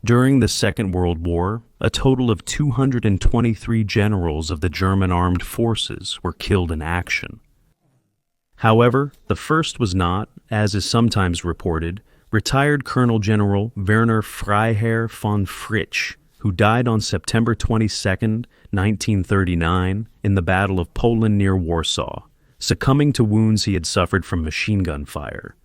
During the Second World War, a total of 223 generals of the German armed forces were killed in action. However, the first was not, as is sometimes reported, retired Colonel General Werner Freiherr von Fritsch, who died on September 22, 1939, in the Battle of Poland near Warsaw, succumbing to wounds he had suffered from machine gun fire.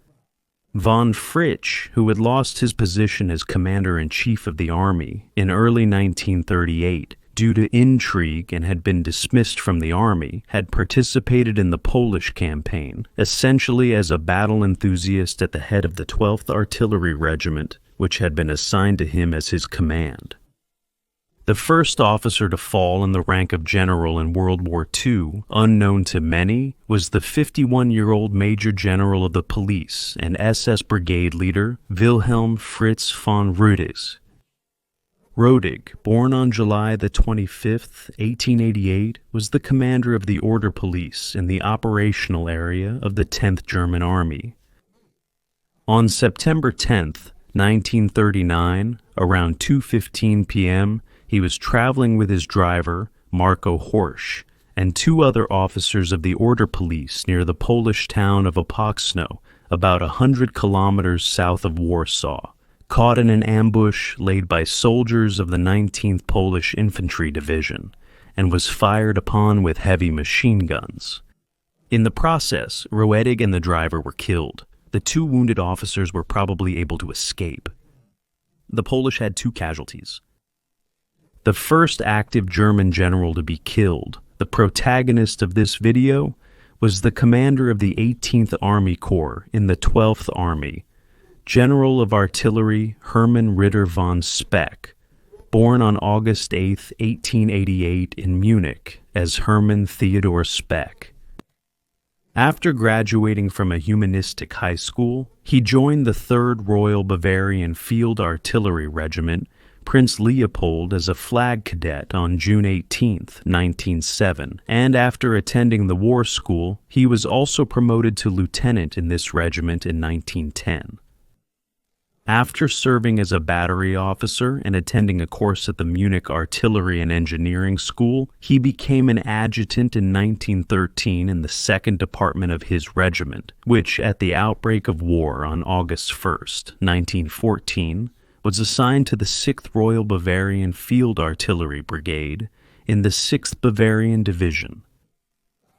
Von Fritsch, who had lost his position as commander-in-chief of the army in early 1938 due to intrigue and had been dismissed from the army, had participated in the Polish campaign, essentially as a battle enthusiast at the head of the 12th Artillery Regiment, which had been assigned to him as his command. The first officer to fall in the rank of general in World War II, unknown to many, was the 51-year-old Major General of the Police and SS Brigade leader Wilhelm Fritz von Rüdig. Rüdig, born on July the 25th, 1888, was the commander of the Order Police in the operational area of the 10th German Army. On September 10th, 1939, around 2:15 p.m., he was traveling with his driver, Marco Horsch, and two other officers of the Order Police near the Polish town of Opoksno, about 100 kilometers south of Warsaw, caught in an ambush laid by soldiers of the 19th Polish Infantry Division, and was fired upon with heavy machine guns. In the process, Rüdig and the driver were killed. The two wounded officers were probably able to escape. The Polish had 2 casualties. The first active German general to be killed, the protagonist of this video, was the commander of the 18th Army Corps in the 12th Army, General of Artillery Hermann Ritter von Speck, born on August 8, 1888 in Munich as Hermann Theodor Speck. After graduating from a humanistic high school, he joined the 3rd Royal Bavarian Field Artillery Regiment, Prince Leopold, as a flag cadet on June 18, 1907, and after attending the war school, he was also promoted to lieutenant in this regiment in 1910. After serving as a battery officer and attending a course at the Munich Artillery and Engineering School, he became an adjutant in 1913 in the 2nd Department of his regiment, which, at the outbreak of war on August 1, 1914, was assigned to the 6th Royal Bavarian Field Artillery Brigade in the 6th Bavarian Division.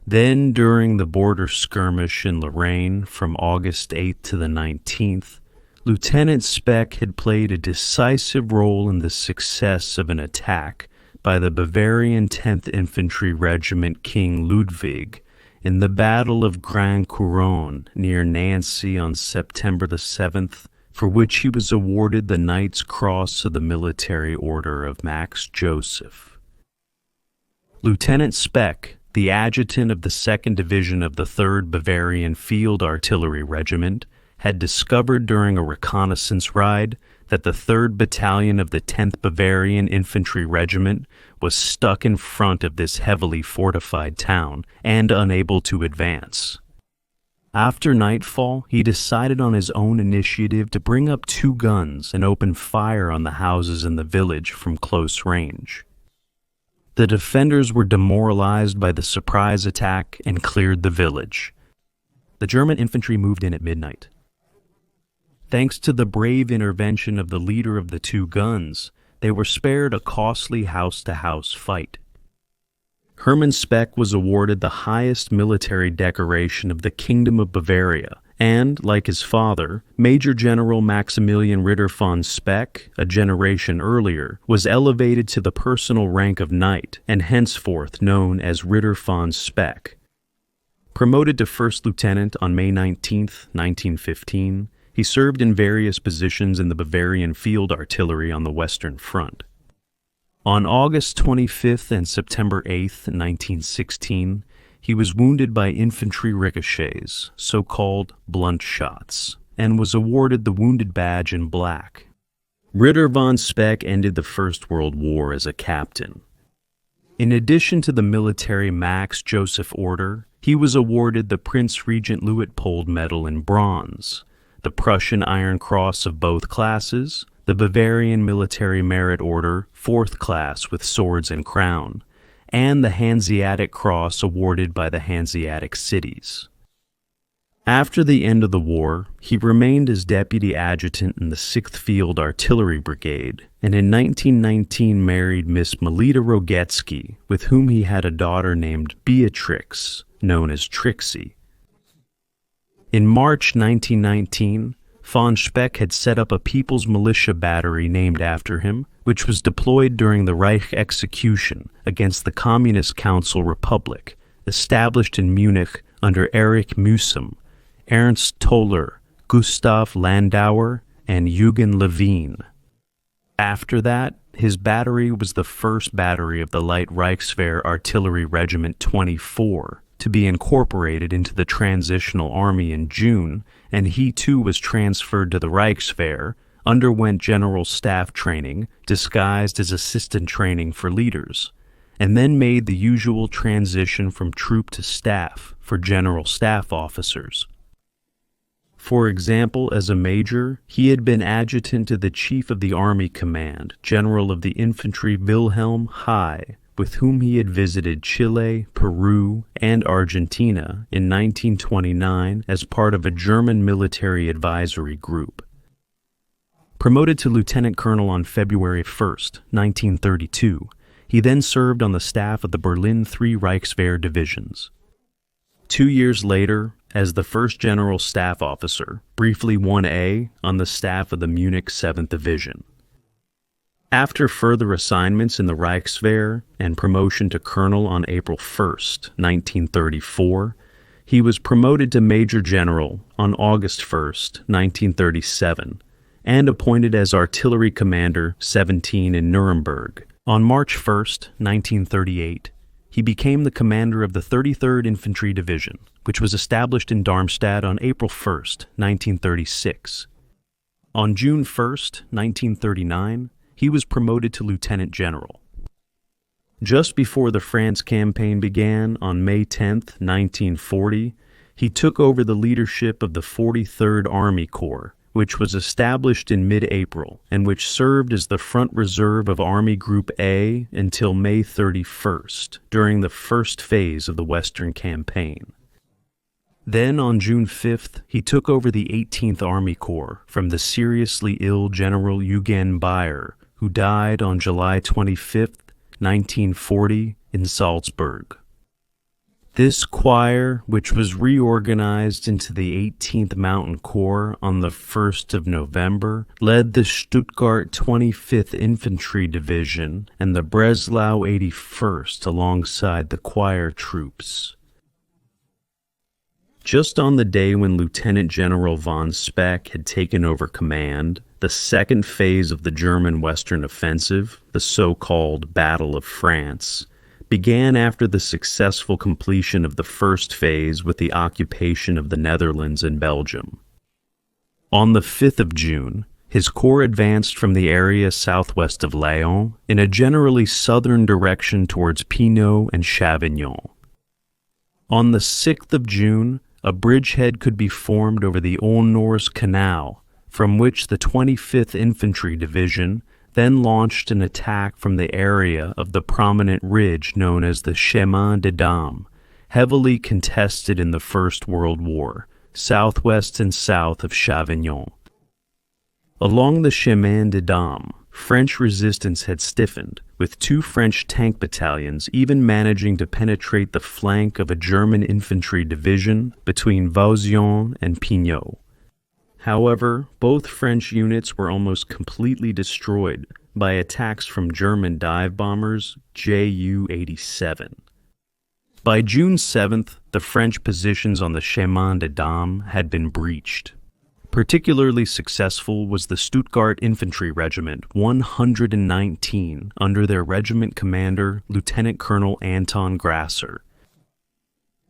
Then, during the border skirmish in Lorraine from August 8th to the 19th, Lieutenant Speck had played a decisive role in the success of an attack by the Bavarian 10th Infantry Regiment King Ludwig in the Battle of Grand Couronne near Nancy on September the 7th, for which he was awarded the Knight's Cross of the Military Order of Max Joseph. Lieutenant Speck, the adjutant of the 2nd Division of the 3rd Bavarian Field Artillery Regiment, had discovered during a reconnaissance ride that the 3rd Battalion of the 10th Bavarian Infantry Regiment was stuck in front of this heavily fortified town and unable to advance. After nightfall, he decided on his own initiative to bring up 2 guns and open fire on the houses in the village from close range. The defenders were demoralized by the surprise attack and cleared the village. The German infantry moved in at midnight. Thanks to the brave intervention of the leader of the 2 guns, they were spared a costly house-to-house fight. Hermann Speck was awarded the highest military decoration of the Kingdom of Bavaria, and, like his father, Major General Maximilian Ritter von Speck, a generation earlier, was elevated to the personal rank of knight and henceforth known as Ritter von Speck. Promoted to first lieutenant on May 19, 1915, He served in various positions in the Bavarian field artillery on the Western Front. On August 25th and September 8th, 1916, he was wounded by infantry ricochets, so-called blunt shots, and was awarded the Wounded Badge in Black. Ritter von Speck ended the First World War as a captain. In addition to the military Max Joseph Order, he was awarded the Prince Regent Luitpold Medal in bronze, the Prussian Iron Cross of both classes, the Bavarian Military Merit Order, 4th class with swords and crown, and the Hanseatic Cross awarded by the Hanseatic cities. After the end of the war, he remained as deputy adjutant in the 6th Field Artillery Brigade, and in 1919 married Miss Melita Rogetski, with whom he had a daughter named Beatrix, known as Trixie. In March 1919, von Speck had set up a People's Militia Battery named after him, which was deployed during the Reich execution against the Communist Council Republic, established in Munich under Erich Mühsam, Ernst Toller, Gustav Landauer, and Eugen Levine. After that, his battery was the first battery of the Light Reichswehr Artillery Regiment 24 to be incorporated into the Transitional Army in June, and he too was transferred to the Reichswehr, underwent general staff training, disguised as assistant training for leaders, and then made the usual transition from troop to staff for general staff officers. For example, as a major, he had been adjutant to the Chief of the Army Command, General of the Infantry Wilhelm High, with whom he had visited Chile, Peru, and Argentina in 1929 as part of a German military advisory group. Promoted to lieutenant colonel on February 1, 1932, he then served on the staff of the Berlin 3 Reichswehr divisions. 2 years later, as the first general staff officer, briefly 1A, on the staff of the Munich 7th Division. After further assignments in the Reichswehr and promotion to colonel on April 1, 1934, he was promoted to major general on August 1, 1937, and appointed as artillery commander 17 in Nuremberg. On March 1, 1938, he became the commander of the 33rd Infantry Division, which was established in Darmstadt on April 1, 1936. On June 1, 1939, he was promoted to lieutenant general. Just before the France campaign began on May 10, 1940, he took over the leadership of the 43rd Army Corps, which was established in mid-April and which served as the front reserve of Army Group A until May 31st, during the first phase of the Western Campaign. Then, on June 5th, he took over the 18th Army Corps from the seriously ill General Eugen Bayer, who died on July 25, 1940, in Salzburg. This choir, which was reorganized into the 18th Mountain Corps on the 1st of November, led the Stuttgart 25th Infantry Division and the Breslau 81st alongside the choir troops. Just on the day when Lieutenant General von Speck had taken over command, the second phase of the German Western Offensive, the so-called Battle of France, began after the successful completion of the first phase with the occupation of the Netherlands and Belgium. On the 5th of June, his corps advanced from the area southwest of Laon in a generally southern direction towards Pinot and Chavignon. On the 6th of June, a bridgehead could be formed over the Old-Norse Canal, from which the 25th Infantry Division then launched an attack from the area of the prominent ridge known as the Chemin des Dames, heavily contested in the First World War, southwest and south of Chavignon. Along the Chemin des Dames, French resistance had stiffened, with 2 French tank battalions even managing to penetrate the flank of a German infantry division between Vauzion and Pignot. However, both French units were almost completely destroyed by attacks from German dive bombers Ju-87. By June 7th, the French positions on the Chemin des Dames had been breached. Particularly successful was the Stuttgart Infantry Regiment 119 under their regiment commander, Lieutenant Colonel Anton Grasser.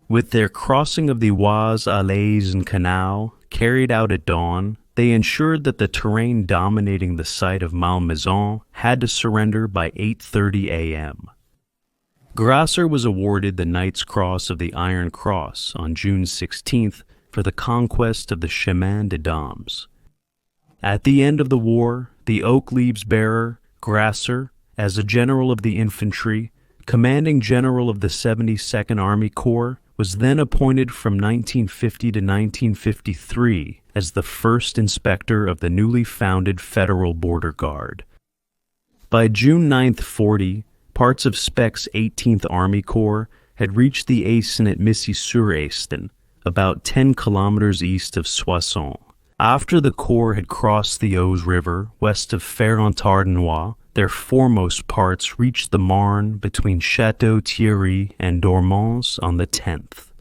With their crossing of the Oise, Alais, and Canal carried out at dawn, they ensured that the terrain dominating the site of Malmaison had to surrender by 8:30 a.m. Grasser was awarded the Knight's Cross of the Iron Cross on June 16th for the conquest of the Chemin des Dames. At the end of the war, the Oak Leaves bearer, Grasser, as a general of the infantry, commanding general of the 72nd Army Corps, was then appointed from 1950 to 1953 as the first inspector of the newly founded Federal Border Guard. By June 9th, 40, parts of Speck's 18th Army Corps had reached the Aisne at Missy-sur-Aisne, about 10 kilometers east of Soissons. After the Corps had crossed the Ouse River west of Fère-en-Tardenois, their foremost parts reached the Marne between Château-Thierry and Dormans on the 10th.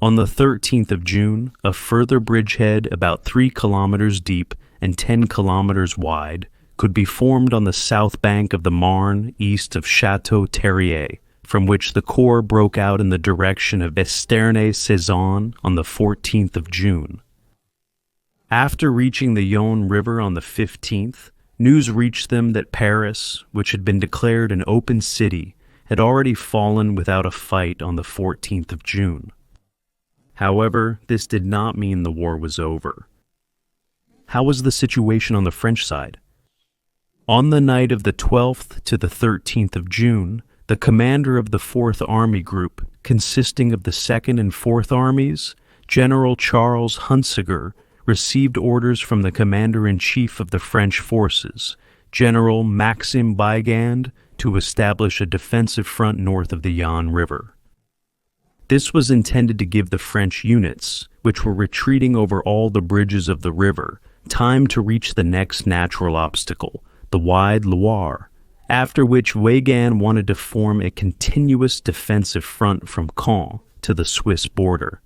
On the 13th of June, a further bridgehead about 3 kilometers deep and 10 kilometers wide could be formed on the south bank of the Marne east of Château-Thierry, from which the Corps broke out in the direction of Esternay-Cezanne on the 14th of June. After reaching the Yonne River on the 15th, news reached them that Paris, which had been declared an open city, had already fallen without a fight on the 14th of June. However, this did not mean the war was over. How was the situation on the French side? On the night of the 12th to the 13th of June, the commander of the 4th Army Group, consisting of the 2nd and 4th Armies, General Charles Hunsiger, received orders from the commander-in-chief of the French forces, General Maxime Weygand, to establish a defensive front north of the Yonne River. This was intended to give the French units, which were retreating over all the bridges of the river, time to reach the next natural obstacle, the wide Loire, after which Weygand wanted to form a continuous defensive front from Caen to the Swiss border.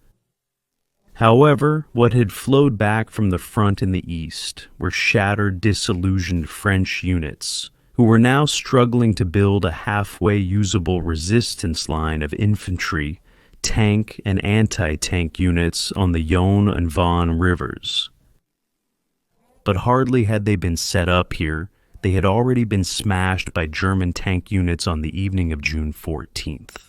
However, what had flowed back from the front in the east were shattered, disillusioned French units, who were now struggling to build a halfway usable resistance line of infantry, tank, and anti-tank units on the Yonne and Vaune rivers. But hardly had they been set up here, they had already been smashed by German tank units on the evening of June 14th.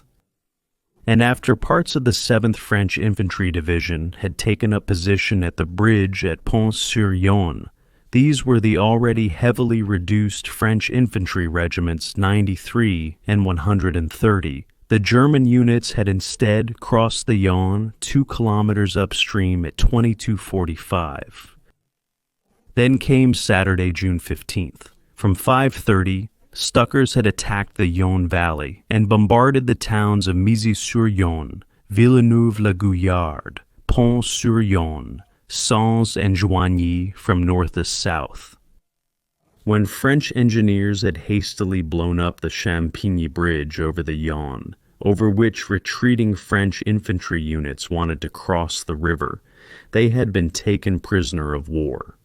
And after parts of the 7th French Infantry Division had taken up position at the bridge at Pont-sur-Yonne, these were the already heavily reduced French infantry regiments 93 and 130. The German units had instead crossed the Yonne 2 kilometers upstream at 22:45. Then came Saturday, June 15th. From 5:30, Stuckers had attacked the Yonne Valley and bombarded the towns of Mizzy-sur-Yonne, Villeneuve-la-Gouillarde, Pont-sur-Yonne, Sens, and Joigny from north to south. When French engineers had hastily blown up the Champigny Bridge over the Yonne, over which retreating French infantry units wanted to cross the river, they had been taken prisoner of war.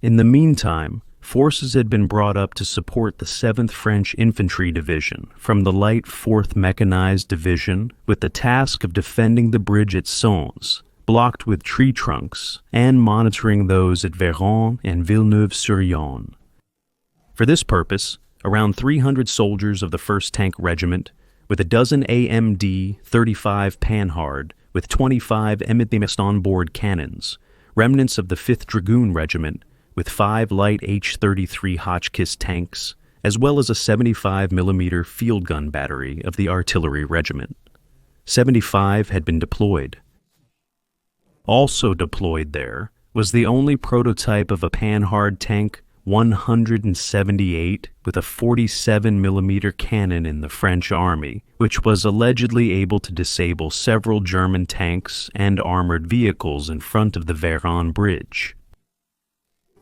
In the meantime, forces had been brought up to support the 7th French Infantry Division from the Light 4th Mechanized Division with the task of defending the bridge at Sens, blocked with tree trunks, and monitoring those at Véron and Villeneuve-sur-Yonne. For this purpose, around 300 soldiers of the 1st Tank Regiment, with a dozen AMD 35 Panhard, with 25 Emithemis on-board cannons, remnants of the 5th Dragoon Regiment, with 5 light H-33 Hotchkiss tanks, as well as a 75mm field gun battery of the Artillery Regiment. 75 had been deployed. Also deployed there was the only prototype of a Panhard tank 178 with a 47mm cannon in the French army, which was allegedly able to disable several German tanks and armored vehicles in front of the Véron Bridge.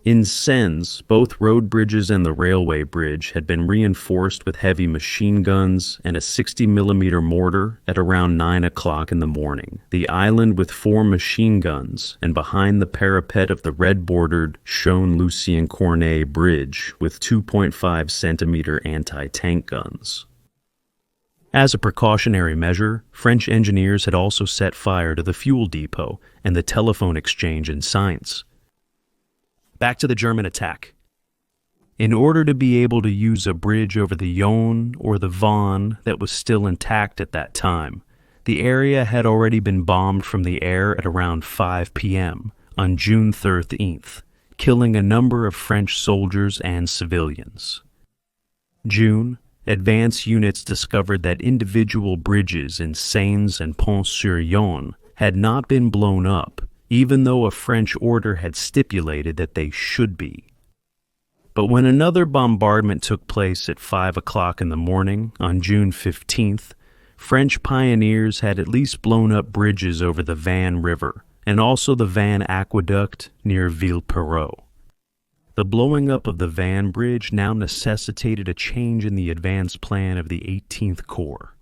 In Sens, both road bridges and the railway bridge had been reinforced with heavy machine guns and a 60mm mortar at around 9 o'clock in the morning. The island with 4 machine guns, and behind the parapet of the red-bordered Chaune-Lucien Cornet bridge with 2.5-centimeter anti-tank guns. As a precautionary measure, French engineers had also set fire to the fuel depot and the telephone exchange in Saintes. Back to the German attack. In order to be able to use a bridge over the Yonne or the Vaune that was still intact at that time, the area had already been bombed from the air at around 5 p.m. on June 13th, killing a number of French soldiers and civilians. June, advance units discovered that individual bridges in Saintes and Pont-sur-Yonne had not been blown up, even though a French order had stipulated that they should be. But when another bombardment took place at 5 o'clock in the morning on June 15th, French pioneers had at least blown up bridges over the Van River and also the Van Aqueduct near Villeperrot. The blowing up of the Van Bridge now necessitated a change in the advance plan of the 18th Corps.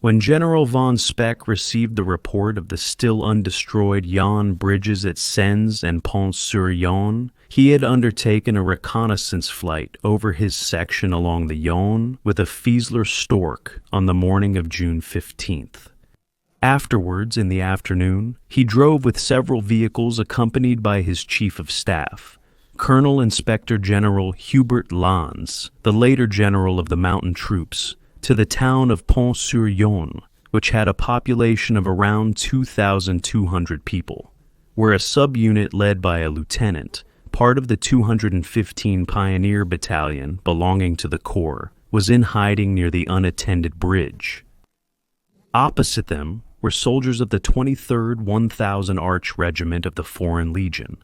When General von Speck received the report of the still undestroyed Yonne bridges at Sens and Pont-sur-Yonne, he had undertaken a reconnaissance flight over his section along the Yonne with a Fiesler Stork on the morning of June 15th. Afterwards, in the afternoon, he drove with several vehicles accompanied by his chief of staff, Colonel Inspector General Hubert Lannes, the later general of the mountain troops, to the town of Pont-sur-Yonne, which had a population of around 2,200 people, where a subunit led by a lieutenant, part of the 215 Pioneer Battalion belonging to the Corps, was in hiding near the unattended bridge. Opposite them were soldiers of the 23rd 1000 Arch Regiment of the Foreign Legion,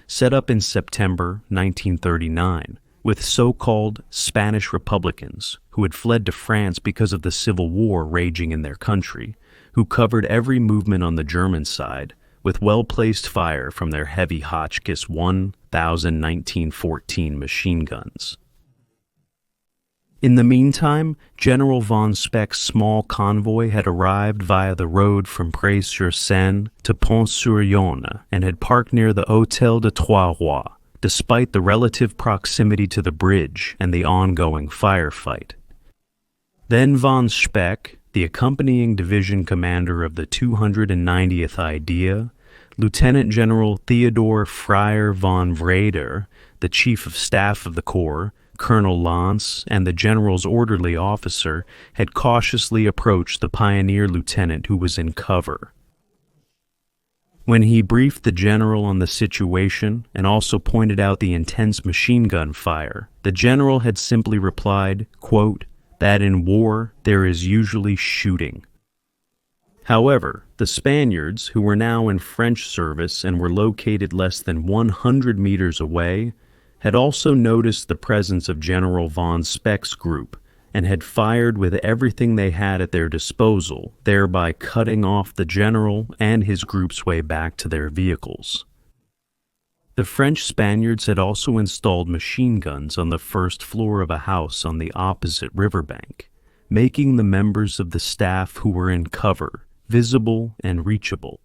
set up in September 1939, with so-called Spanish Republicans who had fled to France because of the civil war raging in their country, who covered every movement on the German side with well-placed fire from their heavy Hotchkiss 1914 machine guns. In the meantime, General von Speck's small convoy had arrived via the road from Pré-sur-Seine to Pont-sur-Yonne and had parked near the Hôtel de Trois Rois, despite the relative proximity to the bridge and the ongoing firefight. Then von Speck, the accompanying division commander of the 290th Idea, Lieutenant General Theodor Freyer von Wreder, the chief of staff of the Corps, Colonel Lannes, and the general's orderly officer had cautiously approached the pioneer lieutenant who was in cover. When he briefed the general on the situation and also pointed out the intense machine gun fire, the general had simply replied, quote, that in war there is usually shooting. However, the Spaniards, who were now in French service and were located less than 100 meters away, had also noticed the presence of General von Speck's group and had fired with everything they had at their disposal, thereby cutting off the general and his group's way back to their vehicles. The French Spaniards had also installed machine guns on the first floor of a house on the opposite riverbank, making the members of the staff who were in cover visible and reachable.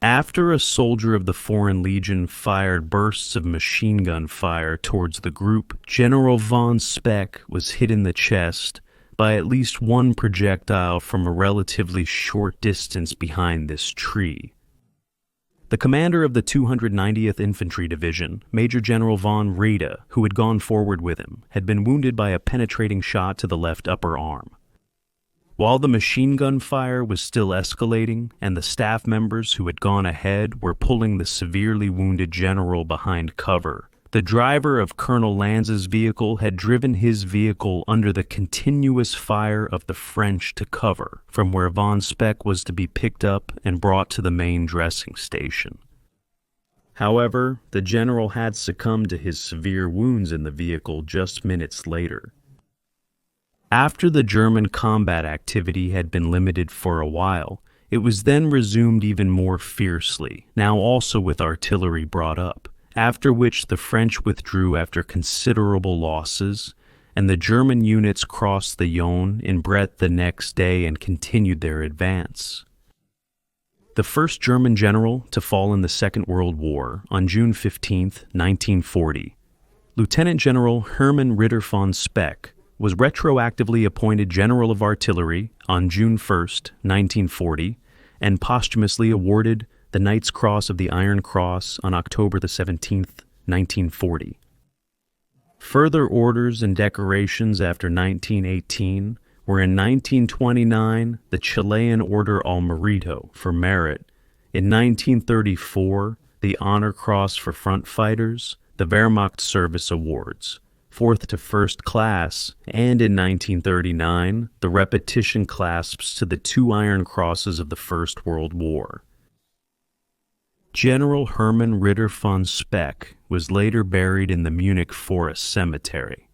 After a soldier of the Foreign Legion fired bursts of machine gun fire towards the group, General von Speck was hit in the chest by at least one projectile from a relatively short distance behind this tree. The commander of the 290th Infantry Division, Major General von Wrede, who had gone forward with him, had been wounded by a penetrating shot to the left upper arm. While the machine gun fire was still escalating and the staff members who had gone ahead were pulling the severely wounded general behind cover, the driver of Colonel Lannes's vehicle had driven his vehicle under the continuous fire of the French to cover, from where von Speck was to be picked up and brought to the main dressing station. However, the general had succumbed to his severe wounds in the vehicle just minutes later. After the German combat activity had been limited for a while, it was then resumed even more fiercely, now also with artillery brought up, after which the French withdrew after considerable losses, and the German units crossed the Yonne in breadth the next day and continued their advance. The first German general to fall in the Second World War on June 15, 1940, Lieutenant General Hermann Ritter von Speck, was retroactively appointed General of Artillery on June 1, 1940, and posthumously awarded the Knight's Cross of the Iron Cross on October 17, 1940. Further orders and decorations after 1918 were in 1929 the Chilean Order al Mérito for merit, in 1934 the Honor Cross for front fighters, the Wehrmacht Service Awards, 4th to 1st class, and in 1939 the repetition clasps to the 2 Iron Crosses of the First World War. General Hermann Ritter von Speck was later buried in the Munich Forest Cemetery.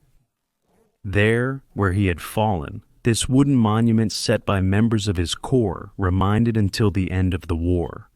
There, where he had fallen, this wooden monument set by members of his corps reminded until the end of the war